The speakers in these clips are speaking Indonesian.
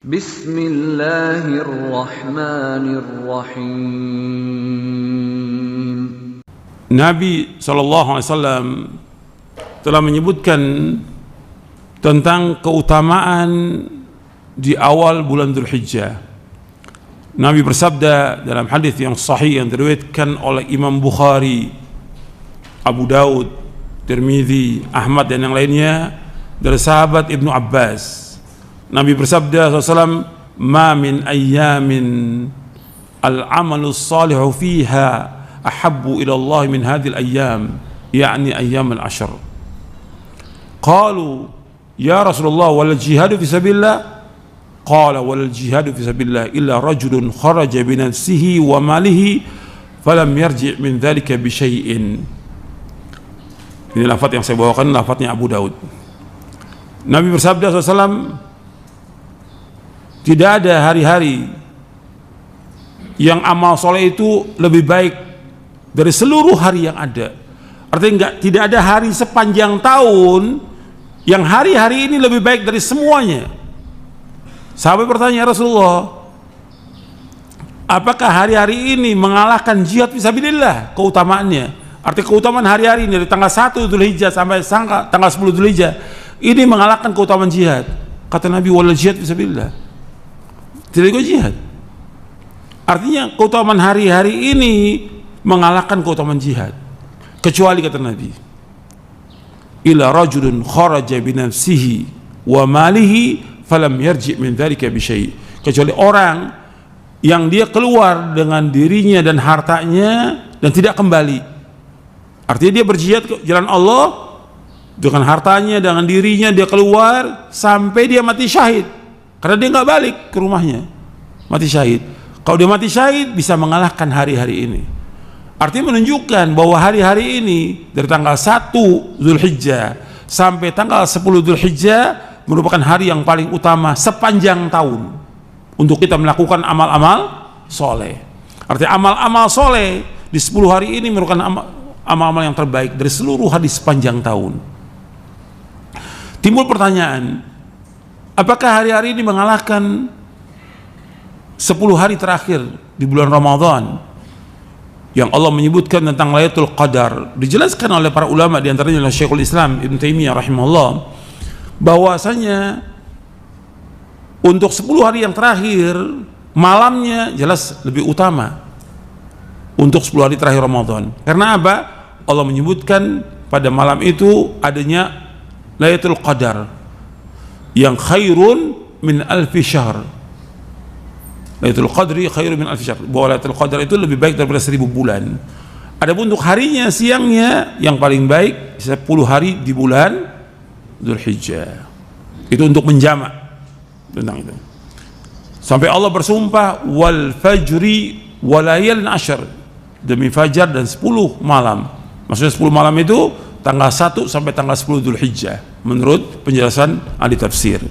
Bismillahirrahmanirrahim. Nabi SAW telah menyebutkan tentang keutamaan di awal bulan Dzulhijjah. Nabi bersabda dalam hadis yang sahih yang diriwayatkan oleh Imam Bukhari, Abu Daud, Tirmidzi, Ahmad dan yang lainnya dari sahabat Ibnu Abbas. Nabi bersabda SAW, "Ma min ayyamin al-amalu salihu fiha ahabbu ila Allah min hadhil ayyam, yakni ayyam al-ashr." Qalu, "Ya Rasulullah, wal jihadu fi sabilillah?" Qala, "Wal jihadu fi sabilillah illa rajulun kharaja bi nafsihi wa malihi falam yarji' min dhalika bi syai'in." Ini lafaz yang saya bawakan, lafaznya Abu Daud. Nabi bersabda SAW, tidak ada hari-hari yang amal soleh itu lebih baik dari seluruh hari yang ada. Artinya tidak ada hari sepanjang tahun yang hari-hari ini lebih baik dari semuanya. Sahabat bertanya, "Ya Rasulullah, apakah hari-hari ini mengalahkan jihad fisabilillah keutamaannya?" Artinya keutamaan hari-hari ini dari tanggal 1 Dzulhijjah sampai tanggal 10 Dzulhijjah ini mengalahkan keutamaan jihad. Kata Nabi, "Wal jihad fisabilillah." Tidak ikut jihad. Artinya keutamaan hari-hari ini mengalahkan keutamaan jihad. Kecuali kata Nabi, "Ila rajulun kharaja bi nafsihi wa malihi falam yarji' min dzalika bi syai'." Kecuali orang yang dia keluar dengan dirinya dan hartanya dan tidak kembali. Artinya dia berjihad ke jalan Allah dengan hartanya, dengan dirinya, dia keluar sampai dia mati syahid. Karena dia nggak balik ke rumahnya, mati syahid. Kalau dia mati syahid bisa mengalahkan hari-hari ini. Artinya menunjukkan bahwa hari-hari ini dari tanggal 1 Dzulhijjah sampai tanggal 10 Dzulhijjah merupakan hari yang paling utama sepanjang tahun untuk kita melakukan amal-amal soleh. Artinya amal-amal soleh di 10 hari ini merupakan amal-amal yang terbaik dari seluruh hari sepanjang tahun. Timbul pertanyaan, apakah hari-hari ini mengalahkan 10 hari terakhir di bulan Ramadan yang Allah menyebutkan tentang Lailatul Qadar? Dijelaskan oleh para ulama, di antaranya oleh Syekhul Islam Ibnu Taimiyah rahimahullah, bahwasanya untuk 10 hari yang terakhir malamnya jelas lebih utama untuk 10 hari terakhir Ramadan. Karena apa? Allah menyebutkan pada malam itu adanya Lailatul Qadar yang khairun min alfi syahr. Lailatul Qadri khairun min alfi syahr. Bahwa Lailatul Qadar itu lebih baik daripada 1000 bulan. Adapun untuk harinya, siangnya yang paling baik 10 hari di bulan Dzulhijjah. Itu untuk menjamak tentang itu. Sampai Allah bersumpah, "Wal fajri walayalin ashr." Demi fajar dan 10 malam. Maksudnya 10 malam itu tanggal 1 sampai tanggal 10 Dzulhijjah menurut penjelasan ahli tafsir.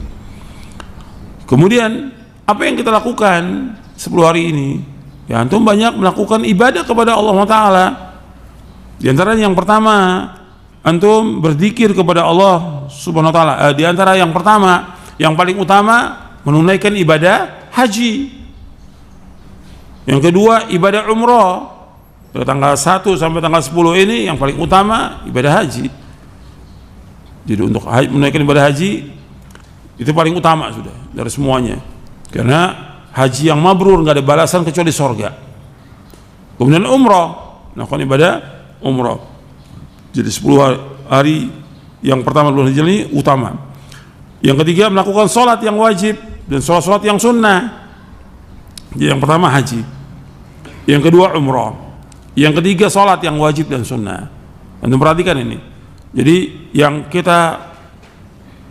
Kemudian apa yang kita lakukan 10 hari ini? Ya, antum banyak melakukan ibadah kepada Allah Ta'ala. Di antara yang pertama, antum berzikir kepada Allah Subhanahu wa Ta'ala. Di antara yang pertama, yang paling utama, menunaikan ibadah haji. Yang kedua, ibadah umrah. Dari tanggal 1 sampai tanggal 10 ini yang paling utama ibadah haji. Jadi untuk menunaikan ibadah haji itu paling utama sudah dari semuanya. Karena haji yang mabrur nggak ada balasan kecuali sorga. Kemudian umrah, melakukan ibadah umrah. Jadi 10 hari yang pertama bulan Hijrah ini utama. Yang ketiga, melakukan sholat yang wajib dan sholat-sholat yang sunnah. Jadi yang pertama haji, yang kedua umrah, yang ketiga sholat yang wajib dan sunnah. Anda perhatikan ini. Jadi yang kita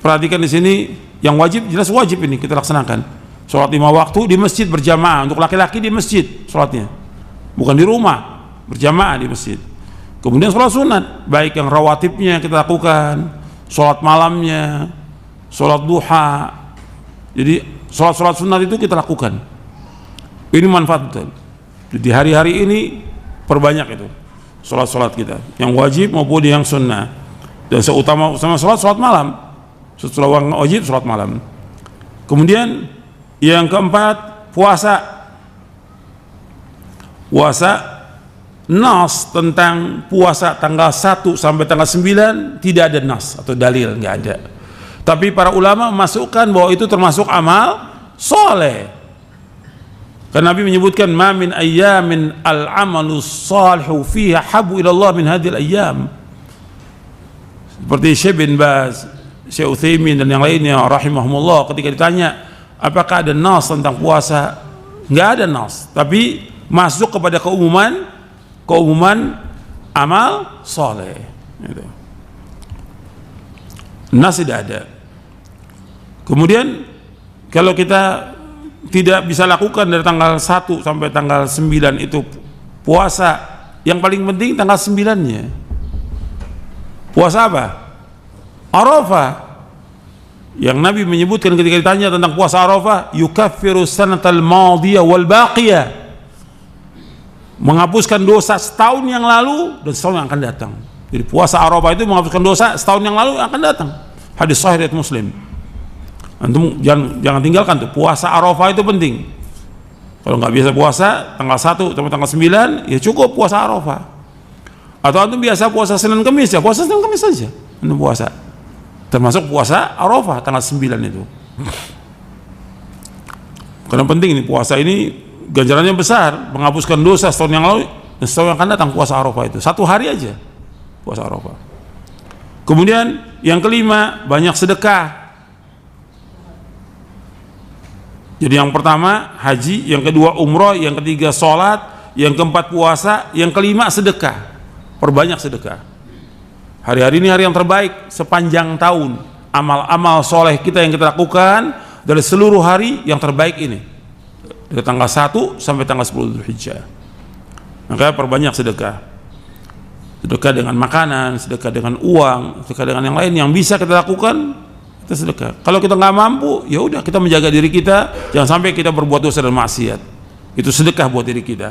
perhatikan di sini, yang wajib jelas wajib ini kita laksanakan. Sholat 5 waktu di masjid berjamaah, untuk laki-laki di masjid sholatnya, bukan di rumah, berjamaah di masjid. Kemudian sholat sunat, baik yang rawatibnya kita lakukan, sholat malamnya, sholat duha. Jadi sholat-sholat sunat itu kita lakukan. Ini manfaat betul. Di hari-hari ini perbanyak itu sholat-sholat kita, yang wajib maupun yang sunnah. Dan seutama sholat malam, setelah wajib sholat malam. Kemudian Yang keempat, puasa. Puasa, nas tentang puasa tanggal 1 sampai tanggal 9 tidak ada nas atau dalil, nggak ada. Tapi para ulama memasukkan bahwa itu termasuk amal soleh. Karena Nabi menyebutkan ma min ayyamin al-amalu salihu fiha habu ila Allah min hadhil ayyam. Seperti Syekh bin Baz, Syekh Utsaimin dan yang lainnya rahimahumullah, ketika ditanya apakah ada nas tentang puasa, nggak ada nas, tapi masuk kepada keumuman amal soleh. Nas tidak ada. Kemudian kalau kita tidak bisa lakukan dari tanggal 1 sampai tanggal 9 itu puasa, yang paling penting tanggal 9-nya. Puasa apa? Arafah. Yang Nabi menyebutkan ketika ditanya tentang puasa Arafah, yukaffiru sanatal madiyah wal baqiyah, menghapuskan dosa setahun yang lalu dan setahun yang akan datang. Jadi puasa Arafah itu menghapuskan dosa setahun yang lalu yang akan datang. Hadis sahih riwayat Muslim. Antum jangan tinggalkan tuh, puasa Arafah itu penting. Kalau nggak biasa puasa tanggal 1 sampai tanggal 9, ya cukup puasa Arafah. Atau antum biasa puasa Senin Kamis, ya puasa Senin Kamis saja antum puasa. Termasuk puasa Arafah tanggal 9 itu. Karena penting ini puasa ini ganjarannya besar, menghapuskan dosa setahun yang lalu dan setahun yang akan datang. Puasa Arafah itu 1 hari aja puasa Arafah. Kemudian yang kelima, banyak sedekah. Jadi yang pertama haji, yang kedua umroh, yang ketiga sholat, yang keempat puasa, yang kelima sedekah. Perbanyak sedekah. Hari-hari ini hari yang terbaik sepanjang tahun. Amal-amal soleh kita yang kita lakukan dari seluruh hari yang terbaik ini, dari tanggal 1 sampai tanggal 10 Dzulhijjah. Maka perbanyak sedekah. Sedekah dengan makanan, sedekah dengan uang, sedekah dengan yang lain yang bisa kita lakukan, kita sedekah. Kalau kita nggak mampu, ya udah kita menjaga diri kita, jangan sampai kita berbuat dosa dan maksiat. Itu sedekah buat diri kita.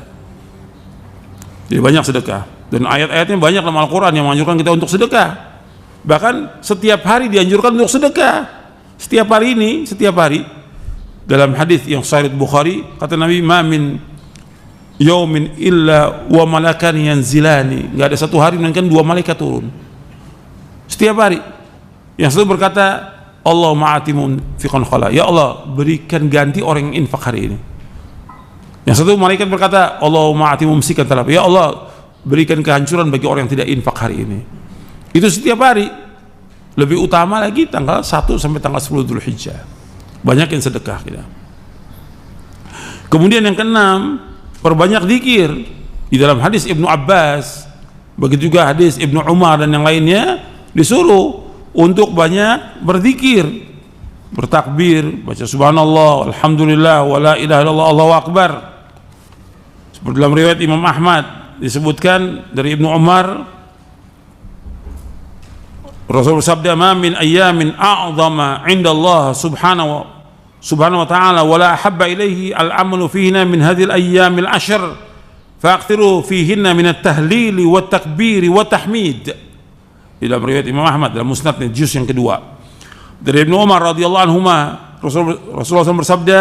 Jadi banyak sedekah. Dan ayat-ayatnya banyak dalam Al-Quran yang menganjurkan kita untuk sedekah. Bahkan setiap hari dianjurkan untuk sedekah. Setiap hari ini, setiap hari. Dalam hadis yang sahih Bukhari, kata Nabi, ma min yaumin illa wa malakani yanzilani. Enggak ada satu hari melainkan 2 malaikat turun. Setiap hari. Yang satu berkata, Allahumma atimun fiqan khala. Ya Allah, berikan ganti orang yang infak hari ini. Yang satu malaikat berkata, Allahumma atimum sikan talab. Ya Allah, berikan kehancuran bagi orang yang tidak infak hari ini. Itu setiap hari. Lebih utama lagi tanggal 1 sampai tanggal 10 Dzulhijjah. Banyak yang sedekah kita. Kemudian yang keenam, perbanyak zikir. Di dalam hadis Ibnu Abbas, begitu juga hadis Ibnu Umar dan yang lainnya, disuruh untuk banyak berzikir, bertakbir, baca subhanallah, alhamdulillah, wa la ilaha illallah, Allahu akbar. Seperti dalam riwayat Imam Ahmad disebutkan dari Ibnu Umar, Rasul bersabda, ma min ayyamin a'zama 'inda Allah subhanahu wa ta'ala wa la ahabba ilaihi al-amalu fihinna min hadhil ayyamil 'ashr fa'aqtiru fihinna min at-tahlil wa at-takbir wa tahmid. Di dalam riwayat Imam Ahmad dalam Musnadnya juz yang kedua, dari Ibnu Umar radhiyallahu anhuma, Rasulullah SAW bersabda,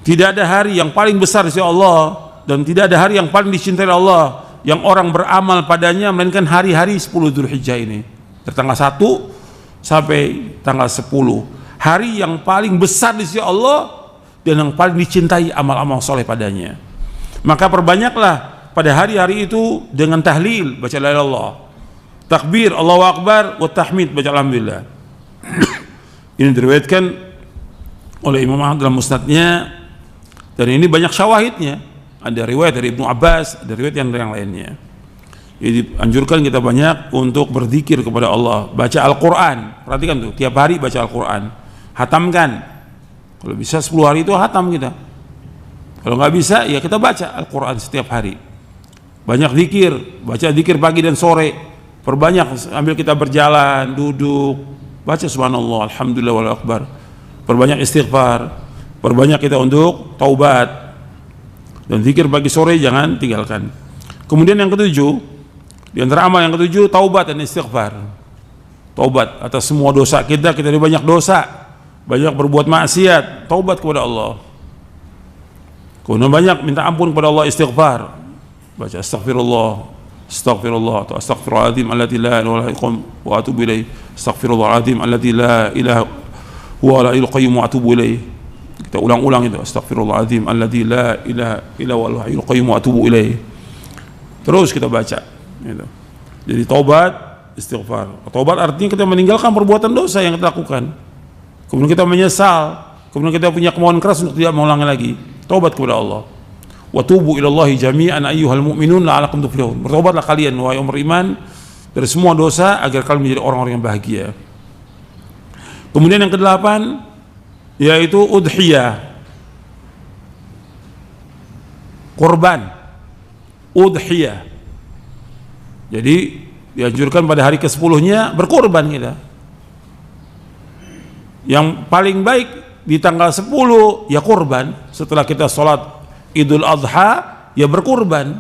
tidak ada hari yang paling besar di sisi Allah dan tidak ada hari yang paling dicintai Allah yang orang beramal padanya melainkan hari-hari 10 Dzulhijjah ini, dari tanggal 1 sampai tanggal 10. Hari yang paling besar di sisi Allah dan yang paling dicintai amal-amal soleh padanya. Maka perbanyaklah pada hari-hari itu dengan tahlil, baca la ilaha illallah, takbir, Allahu akbar, wa tahmid, baca alhamdulillah. Ini diriwayatkan oleh Imam Ahmad dalam musnadnya, dan ini banyak syawahidnya. Ada riwayat dari Ibnu Abbas, ada riwayat yang lainnya. Jadi anjurkan kita banyak untuk berzikir kepada Allah, baca Al-Quran. Perhatikan tuh, tiap hari baca Al-Quran, hatamkan. Kalau bisa 10 hari itu hatam kita. Kalau nggak bisa, ya kita baca Al-Quran setiap hari. Banyak zikir, baca zikir pagi dan sore. Perbanyak ambil kita berjalan, duduk, baca subhanallah, alhamdulillah, wallahu akbar. Perbanyak istighfar, perbanyak kita untuk taubat. Dan zikir pagi sore jangan tinggalkan. Kemudian yang ketujuh, di antara amal yang ketujuh, taubat dan istighfar. Taubat atas semua dosa kita dari banyak dosa. banyak berbuat maksiat, taubat kepada Allah. Kemudian banyak minta ampun kepada Allah, istighfar. Baca astaghfirullah, astaghfirullah atau astaghfirullahaladzim alladzi la ilaha illa huwa wa atubu ilaih. Astaghfirullahaladzim alladzi la ilaha huwa la ilaha wa atubu ilaih. Kita ulang-ulang itu, astaghfirullahaladzim alladzi la ilaha illa huwa la ilaha wa atubu ilaih. Terus kita baca gitu. Jadi taubat, istighfar. Taubat artinya kita meninggalkan perbuatan dosa yang kita lakukan. Kemudian kita menyesal, kemudian kita punya kemauan keras untuk tidak mengulangi lagi. Taubat kepada Allah. Wa tubu ilallahi jami'an ayyuhal mu'minun la'alakum tuflihun. Bertobatlah kalian wahai orang beriman dari semua dosa agar kalian menjadi orang-orang yang bahagia. Kemudian yang kedelapan yaitu udhiyah. Korban. Udhiyah. Jadi dianjurkan pada hari ke-10-nya berkorban kita. Yang paling baik di tanggal 10 ya korban, setelah kita sholat Idul Adha ya berkorban.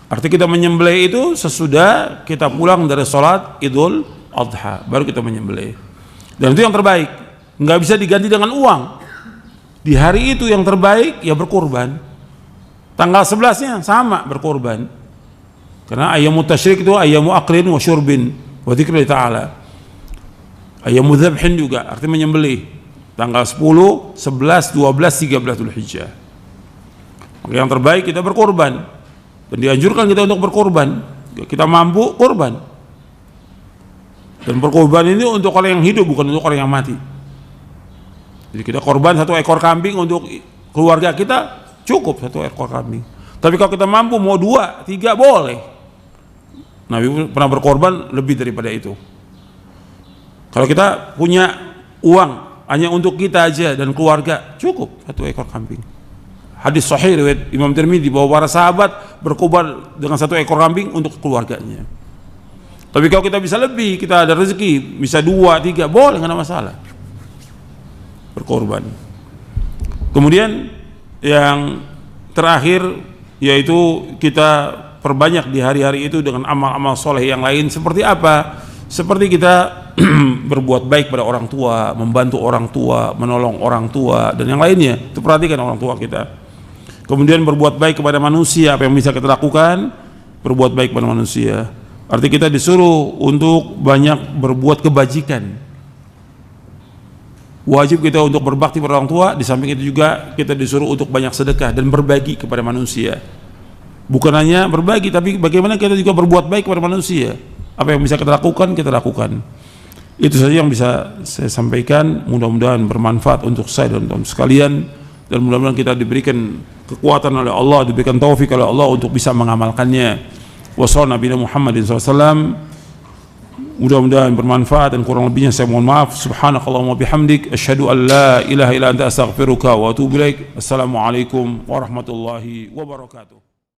Artinya kita menyembelih itu sesudah kita pulang dari sholat Idul Adha, baru kita menyembelih. Dan itu yang terbaik, nggak bisa diganti dengan uang. Di hari itu yang terbaik ya berkorban. Tanggal 11-nya sama berkorban. Karena ayyamu tasyrik itu ayyamu aklin wa syurbin wa dzikri ta'ala. Ayyamu dzabhin juga artinya menyembelih. Tanggal 10, 11, 12, 13 Dzulhijjah. Maka yang terbaik kita berkorban. Dan dianjurkan kita untuk berkorban. Kita mampu korban. Dan berkorban ini untuk orang yang hidup, bukan untuk orang yang mati. Jadi kita korban 1 ekor kambing untuk keluarga kita, cukup 1 ekor kambing. Tapi kalau kita mampu mau 2, 3 boleh. Nabi pernah berkorban lebih daripada itu. Kalau kita punya uang hanya untuk kita aja dan keluarga, cukup 1 ekor kambing. Hadis sahih riwayat Imam Tirmidzi bahwa para sahabat berkorban dengan 1 ekor kambing untuk keluarganya. Tapi kalau kita bisa lebih, kita ada rezeki, bisa 2, 3, boleh, nggak ada masalah. Berkorban. Kemudian yang terakhir yaitu kita perbanyak di hari-hari itu dengan amal-amal soleh yang lain. Seperti apa? Seperti kita berbuat baik pada orang tua, membantu orang tua, menolong orang tua, dan yang lainnya. Itu perhatikan orang tua kita. Kemudian berbuat baik kepada manusia, apa yang bisa kita lakukan? Berbuat baik kepada manusia. Artinya kita disuruh untuk banyak berbuat kebajikan. Wajib kita untuk berbakti pada orang tua, di samping itu juga kita disuruh untuk banyak sedekah dan berbagi kepada manusia. Bukan hanya berbagi, tapi bagaimana kita juga berbuat baik kepada manusia. Apa yang bisa kita lakukan, kita lakukan. Itu saja yang bisa saya sampaikan. Mudah-mudahan bermanfaat untuk saya dan teman sekalian, dan mudah-mudahan kita diberikan kekuatan oleh Allah, diberikan taufik oleh Allah untuk bisa mengamalkannya. Wassallallahu Nabi Muhammadin SAW. Mudah-mudahan bermanfaat, dan kurang lebihnya saya mohon maaf. Subhanakallahumma bihamdik, asyhadu an la ilaha illa anta astaghfiruka wa atubu ilaik. Assalamualaikum warahmatullahi wabarakatuh.